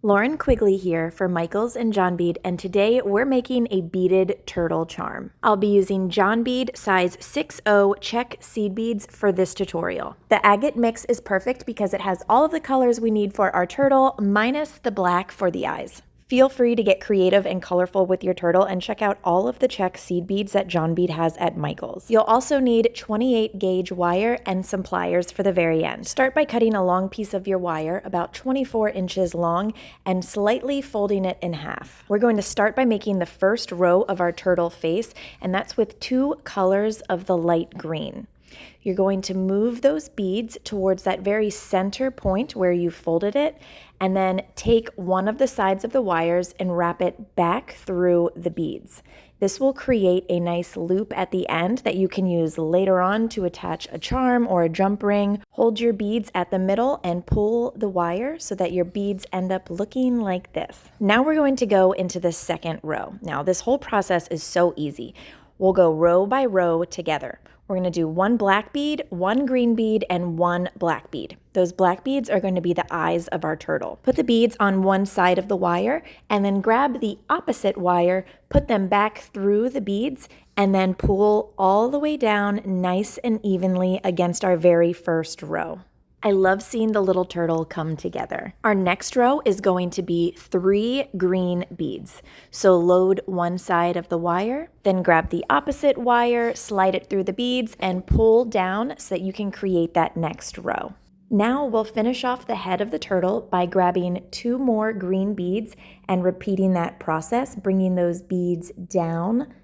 Lauren Quigley here for Michaels and John Bead, and today we're making a beaded turtle charm. I'll be using John Bead Size 6.0 Czech seed beads for this tutorial. The agate mix is perfect because it has all of the colors we need for our turtle, minus the black for the eyes. Feel free to get creative and colorful with your turtle and check out all of the Czech seed beads that John Bead has at Michaels. You'll also need 28 gauge wire and some pliers for the very end. Start by cutting a long piece of your wire, about 24 inches long, and slightly folding it in half. We're going to start by making the first row of our turtle face, and that's with 2 colors of the light green. You're going to move those beads towards that very center point where you folded it, and then take one of the sides of the wires and wrap it back through the beads. This will create a nice loop at the end that you can use later on to attach a charm or a jump ring. Hold your beads at the middle and pull the wire so that your beads end up looking like this. Now we're going to go into the second row. Now this whole process is so easy. We'll go row by row together. We're going to do 1 black bead, 1 green bead, and 1 black bead. Those black beads are going to be the eyes of our turtle. Put the beads on one side of the wire and then grab the opposite wire, put them back through the beads, and then pull all the way down nice and evenly against our very first row. I love seeing the little turtle come together. Our next row is going to be 3 green beads. So load one side of the wire, then grab the opposite wire, slide it through the beads, and pull down so that you can create that next row. Now we'll finish off the head of the turtle by grabbing 2 more green beads and repeating that process, bringing those beads down.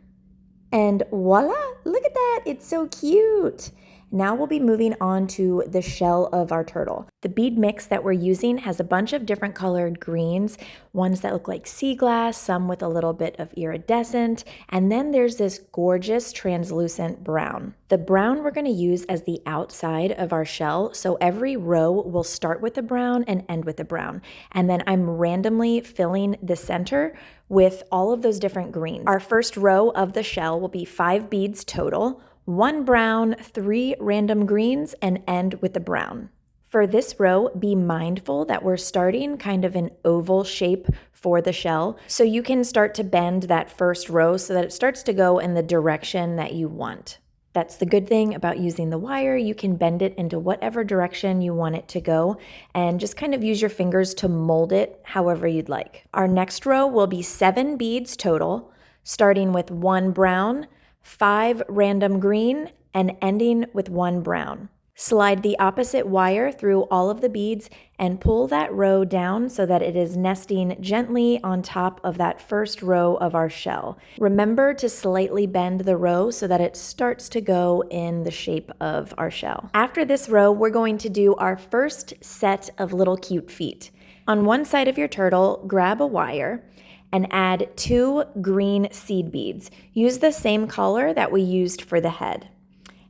And voila, look at that, it's so cute. Now we'll be moving on to the shell of our turtle. The bead mix that we're using has a bunch of different colored greens, ones that look like sea glass, some with a little bit of iridescent, and then there's this gorgeous translucent brown. The brown we're going to use as the outside of our shell, so every row will start with the brown and end with the brown. And then I'm randomly filling the center with all of those different greens. Our first row of the shell will be 5 beads total, 1 brown, 3 random greens, and end with the brown. For this row, be mindful that we're starting kind of an oval shape for the shell, so you can start to bend that first row so that it starts to go in the direction that you want. That's the good thing about using the wire. You can bend it into whatever direction you want it to go and just kind of use your fingers to mold it however you'd like. Our next row will be 7 beads total, starting with 1 brown, 5 random green, and ending with 1 brown. Slide the opposite wire through all of the beads and pull that row down so that it is nesting gently on top of that first row of our shell. Remember to slightly bend the row so that it starts to go in the shape of our shell. After this row, we're going to do our first set of little cute feet. On one side of your turtle, grab a wire and add 2 green seed beads. Use the same color that we used for the head.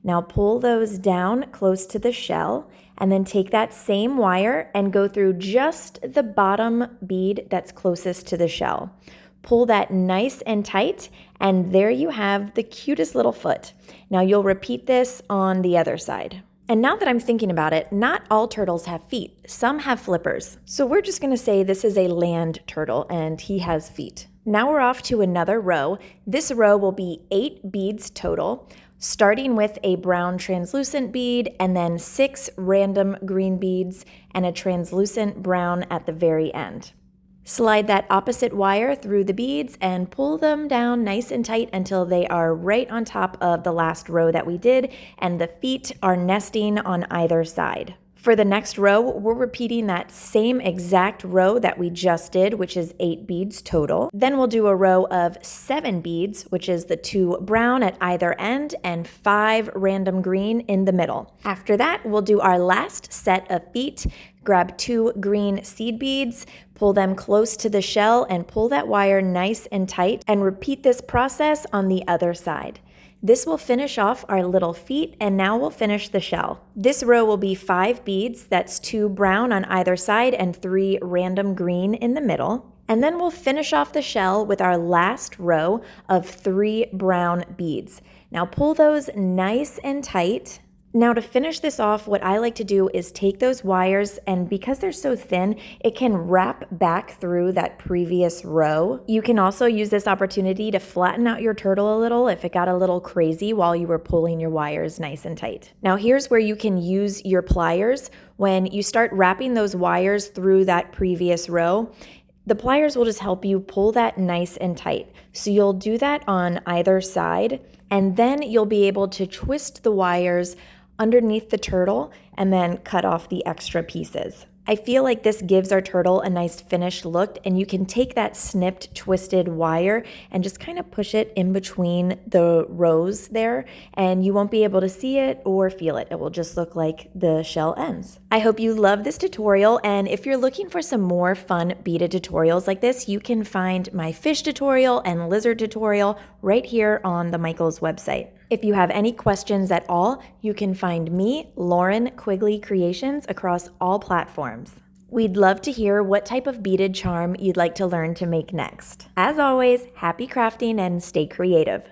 Now pull those down close to the shell and then take that same wire and go through just the bottom bead that's closest to the shell. Pull that nice and tight, and there you have the cutest little foot. Now you'll repeat this on the other side. And now that I'm thinking about it, not all turtles have feet. Some have flippers. So we're just going to say this is a land turtle and he has feet. Now we're off to another row. This row will be 8 beads total, starting with a brown translucent bead and then 6 random green beads and a translucent brown at the very end. Slide that opposite wire through the beads and pull them down nice and tight until they are right on top of the last row that we did, and the feet are nesting on either side. For the next row, we're repeating that same exact row that we just did, which is 8 beads total. Then we'll do a row of 7 beads, which is the 2 brown at either end and 5 random green in the middle. After that, we'll do our last set of feet. Grab 2 green seed beads, pull them close to the shell, and pull that wire nice and tight, and repeat this process on the other side. This will finish off our little feet, and now we'll finish the shell. This row will be 5 beads, that's 2 brown on either side and 3 random green in the middle. And then we'll finish off the shell with our last row of 3 brown beads. Now pull those nice and tight. Now to finish this off, what I like to do is take those wires, and because they're so thin, it can wrap back through that previous row. You can also use this opportunity to flatten out your turtle a little if it got a little crazy while you were pulling your wires nice and tight. Now here's where you can use your pliers. When you start wrapping those wires through that previous row, the pliers will just help you pull that nice and tight. So you'll do that on either side, and then you'll be able to twist the wires underneath the turtle and then cut off the extra pieces. I feel like this gives our turtle a nice finished look, and you can take that snipped, twisted wire and just kind of push it in between the rows there, and you won't be able to see it or feel it. It will just look like the shell ends. I hope you love this tutorial, and if you're looking for some more fun beaded tutorials like this, you can find my fish tutorial and lizard tutorial right here on the Michaels website. If you have any questions at all, you can find me, Lauren Quigley Creations, across all platforms. We'd love to hear what type of beaded charm you'd like to learn to make next. As always, happy crafting and stay creative.